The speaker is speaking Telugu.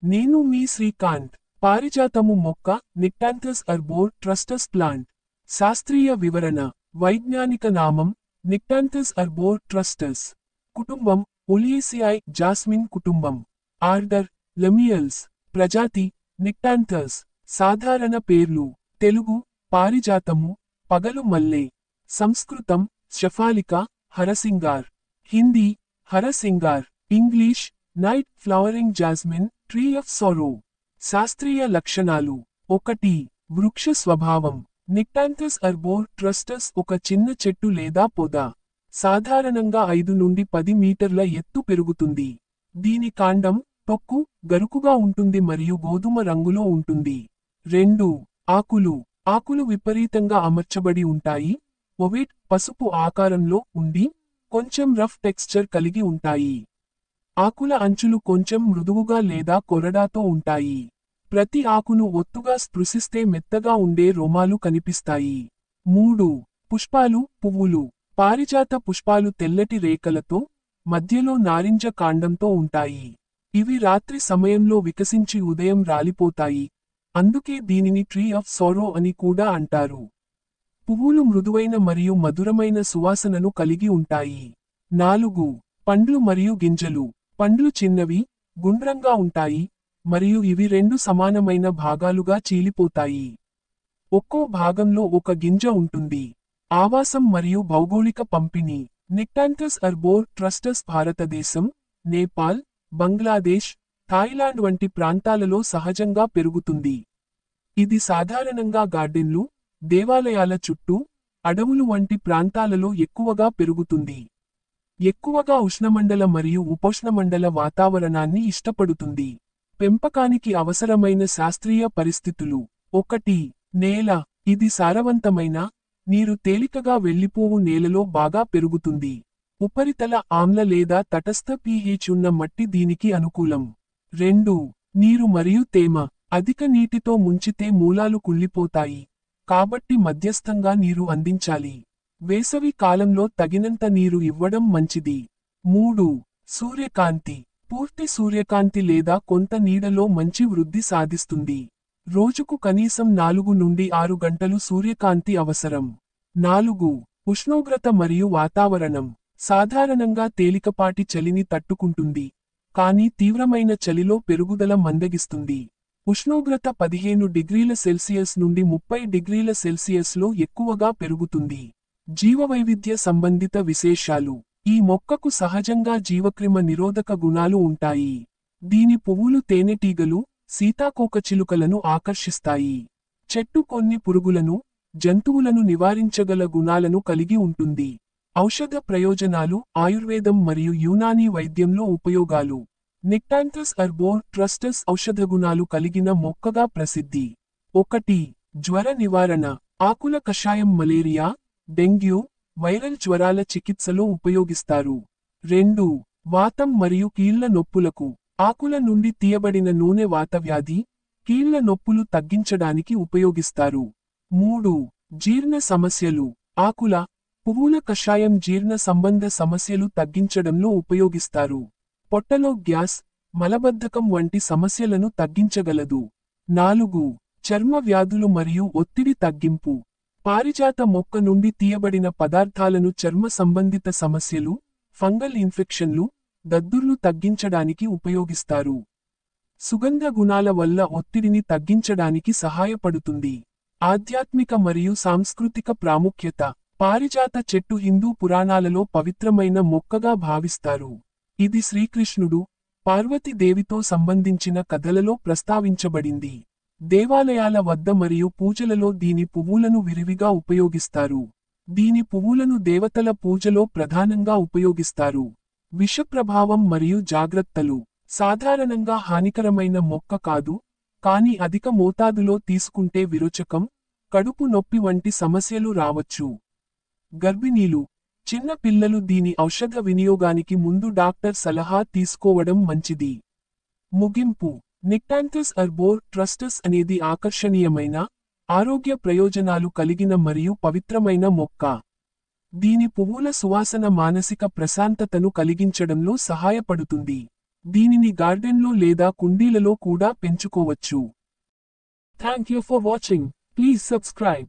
నేను మీ శ్రీకాంత్. పారిజాతము మొక్క నిక్టాంథస్ అర్బోర్ ట్రస్టస్ ప్లాంట్. శాస్త్రీయ వివరణ. వైజ్ఞానిక నామం నిక్టాంథస్ అర్బోర్ ట్రస్టస్. కుటుంబం ఒలియేసియాయ్ జాస్మిన్ కుటుంబం. ఆర్డర్ లెమియల్స్. ప్రజాతి నిక్టాంథస్. సాధారణ పేర్లు. తెలుగు పారిజాతము, పగలు మల్లె. సంస్కృతం శఫాలిక, హరసింగార్. హిందీ హరసింగార్. English night flowering jasmine, tree of sorrow. శాస్త్రీయ లక్షణాలు. 1. వృక్ష స్వభావం. నిక్టాంథస్ అర్బోర్ ట్రస్టస్ ఒక చిన్న చెట్టు లేదా పొద. సాధారణంగా 5 నుండి 10 మీటర్ల ఎత్తు పెరుగుతుంది. దీని కాండం తొక్కు గరుకుగా ఉంటుంది మరియు గోధుమ రంగులో ఉంటుంది. 2. ఆకులు. ఆకులు విపరీతంగా అమర్చబడి ఉంటాయి. ఒవేట్ పసుపు ఆకారంలో ఉండి కొంచెం రఫ్ టెక్స్చర్ కలిగి ఉంటాయి. ఆకుల అంచులు కొంచెం మృదువుగా లేదా కొరడాతో ఉంటాయి. ప్రతి ఆకును ఒత్తుగా స్పృశిస్తే మెత్తగా ఉండే రోమాలు కనిపిస్తాయి. 3. పుష్పాలు పువ్వులు. పారిజాత పుష్పాలు తెల్లటి రేఖలతో, మధ్యలో నారింజ కాండంతో ఉంటాయి. ఇవి రాత్రి సమయంలో వికసించి ఉదయం రాలిపోతాయి. అందుకే దీనిని ట్రీ ఆఫ్ సారో అని కూడా అంటారు. పువ్వులు మృదువైన మరియు మధురమైన సువాసనను కలిగి ఉంటాయి. 4. పండ్లు మరియు గింజలు. పండ్లు చిన్నవి, గుండ్రంగా ఉంటాయి, మరియు ఇవి 2 సమానమైన భాగాలుగా చీలిపోతాయి. ఒక్కో భాగంలో ఒక గింజ ఉంటుంది. ఆవాసం మరియు భౌగోళిక పంపిణీ. నిక్టాంథస్ అర్బోర్ ట్రస్టస్ భారతదేశం, నేపాల్, బంగ్లాదేశ్, థాయిలాండ్ వంటి ప్రాంతాలలో సహజంగా పెరుగుతుంది. ఇది సాధారణంగా గార్డెన్లు, దేవాలయాల చుట్టూ, అడవులు వంటి ప్రాంతాలలో ఎక్కువగా పెరుగుతుంది. ఎక్కువగా ఉష్ణమండల మరియు ఉపోష్ణమండల వాతావరణాన్ని ఇష్టపడుతుంది. పెంపకానికి అవసరమైన శాస్త్రీయ పరిస్థితులు. 1. నేల. ఇది సారవంతమైన, నీరు తేలికగా వెళ్లిపోవు నేలలో బాగా పెరుగుతుంది. ఉపరితల ఆమ్ల లేదా తటస్థ pH ఉన్న మట్టి దీనికి అనుకూలం. 2. నీరు మరియు తేమ. అధిక నీటితో ముంచితే మూలాలు కుళ్ళిపోతాయి. కాబట్టి మధ్యస్థంగా నీరు అందించాలి. వేసవి కాలంలో తగినంత నీరు ఇవ్వడం మంచిది. 3. సూర్యకాంతి. పూర్తి సూర్యకాంతి లేదా కొంత నీడలో మంచి వృద్ధి సాధిస్తుంది. రోజుకు కనీసం 4 నుండి 6 గంటలు సూర్యకాంతి అవసరం. 4. ఉష్ణోగ్రత మరియు వాతావరణం. సాధారణంగా తేలికపాటి చలిని తట్టుకుంటుంది, కానీ తీవ్రమైన చలిలో పెరుగుదల మందగిస్తుంది. ఉష్ణోగ్రత 15 డిగ్రీల సెల్సియస్ నుండి 30 డిగ్రీల సెల్సియస్లో ఎక్కువగా పెరుగుతుంది. జీవవైవిధ్య సంబంధిత విశేషాలు. ఈ మొక్కకు సహజంగా జీవక్రిమ నిరోధక గుణాలు ఉంటాయి. దీని పువ్వులు తేనెటీగలు, సీతాకోకచిలుకలను ఆకర్షిస్తాయి. చెట్టు కొన్ని పురుగులను, జంతువులను నివారించగల గుణాలను కలిగి ఉంటుంది. ఔషధ ప్రయోజనాలు. ఆయుర్వేదం మరియు యునానీ వైద్యంలో ఉపయోగాలు. నిక్టాంథస్ అర్బోర్ ట్రస్టస్ ఔషధ గుణాలు కలిగిన మొక్కగా ప్రసిద్ధి. 1. జ్వర నివారణ. ఆకుల కషాయం మలేరియా, డెంగ్యూ, వైరల్ జ్వరాల చికిత్సలో ఉపయోగిస్తారు. 2. వాతం మరియు కీళ్ల నొప్పులకు. ఆకుల నుండి తీయబడిన నూనె వాతవ్యాధి, కీళ్ల నొప్పులు తగ్గించడానికి ఉపయోగిస్తారు. 3. జీర్ణ సమస్యలు. ఆకుల, పువ్వుల కషాయం జీర్ణ సంబంధ సమస్యలు తగ్గించడంలో ఉపయోగిస్తారు. పొట్టలో గ్యాస్, మలబద్ధకం వంటి సమస్యలను తగ్గించగలదు. 4. చర్మ వ్యాధులు మరియు ఒత్తిడి తగ్గింపు. పారిజాత మొక్క నుండి తీయబడిన పదార్థాలను చర్మ సంబంధిత సమస్యలు, ఫంగల్ ఇన్ఫెక్షన్లు, దద్దుర్లు తగ్గించడానికి ఉపయోగిస్తారు. సుగంధ గుణాల వల్ల ఒత్తిడిని తగ్గించడానికి సహాయపడుతుంది. ఆధ్యాత్మిక మరియు సాంస్కృతిక ప్రాముఖ్యత. పారిజాత చెట్టు హిందూ పురాణాలలో పవిత్రమైన మొక్కగా భావిస్తారు. ఇది శ్రీకృష్ణుడు, పార్వతీదేవితో సంబంధించిన కథలలో ప్రస్తావించబడింది. దేవాలయాల వద్ద మరియు పూజలలో దీని పువ్వులను విరివిగా ఉపయోగిస్తారు. దీని పువ్వులను దేవతల పూజలో ప్రధానంగా ఉపయోగిస్తారు. విషప్రభావం మరియు జాగ్రత్తలు. సాధారణంగా హానికరమైన మొక్క కాదు, కానీ అధిక మోతాదులో తీసుకుంటే విరోచకం, కడుపు నొప్పి వంటి సమస్యలు రావచ్చు. గర్భిణీలు, చిన్న పిల్లలు దీని ఔషధ వినియోగానికి ముందు డాక్టర్ సలహా తీసుకోవడం మంచిది. ముగింపు. నిక్టాంథస్ అర్బోర్ ట్రస్టస్ అనేది ఆకర్షణీయమైన, ఆరోగ్య ప్రయోజనాలు కలిగిన మరియు పవిత్రమైన మొక్క. దీని పువ్వుల సువాసన మానసిక ప్రశాంతతను కలిగించడంలో సహాయపడుతుంది. దీనిని గార్డెన్లో లేదా కుండీలలో కూడా పెంచుకోవచ్చు. Thank you for watching. Please subscribe.